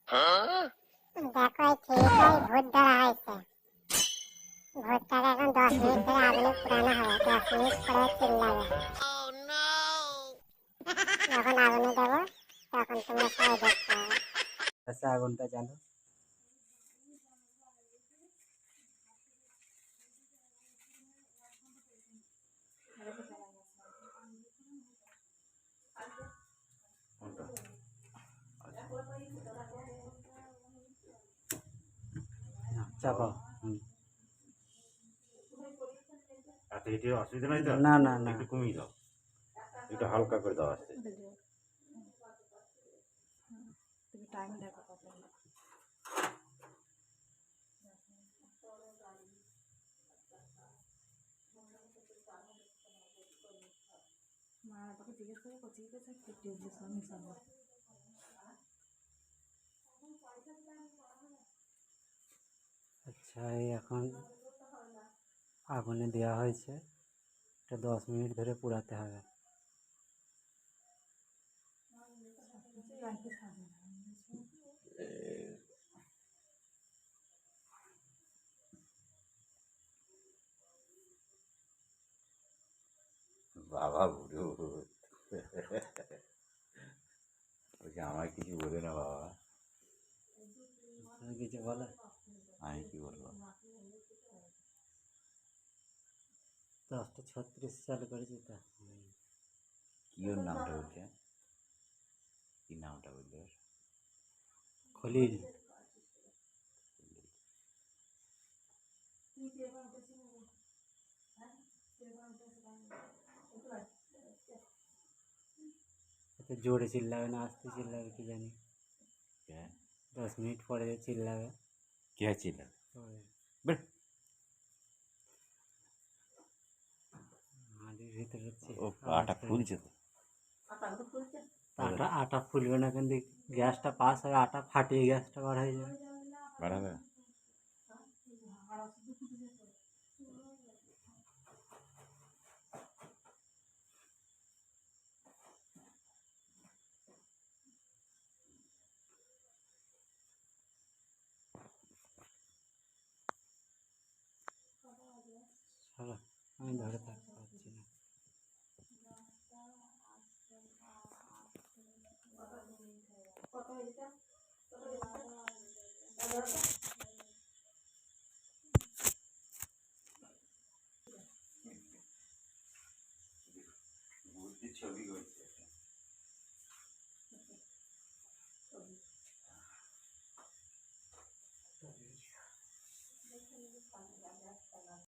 দেখো এই ছেলেটাই ভূত ধরা হয়েছে। ভূতটাকে এখন 10 মিনিট ধরে আগুনে পুরানো হবে, 10 মিনিট পরে চিল্লাবে। যখন আগুনে দেবো তখন তোমরা সবাই দেখতে পাবে। আচ্ছা আগুনটা জ্বালো। চাপাও। আচ্ছা এটি অসুবিধা নাই তো? না না না, একটু কমিয়ে দাও, একটু হালকা করে দাও আসতে। তুমি টাইম দেখো কত। মা বাবাকে জিজ্ঞেস করে কোচিং গেছে কি টিউবলেস আমি সব। আচ্ছা এই এখন আগুনে দেওয়া হয়েছে, এটা 10 মিনিট ধরে পুরাতে হবে। বাবা বুড়ো বলছি আমায় কিছু বলে না বাবা। কিছু বলে? আমি কি বলবো? 10:36 চালু করেছি তো। কি ওর নামটা বলছে? কি নামটা বললো ওর? খলিল। এত জোরে চিল্লাবে না আস্তে চিল্লাবে কি জানি, 10 মিনিট পরে চিল্লাবে। কে ছিল? হাঁড়ির ভিতরে হচ্ছে ও আটা ফুলছে তো। আটা ফুলবে না, কিন্তু গ্যাসটা পাস হবে, আটা ফাটিয়ে গ্যাসটা বার হয়ে যাবে। বাড়াবে? চলো আমি ধরে থাকতে পারছি না।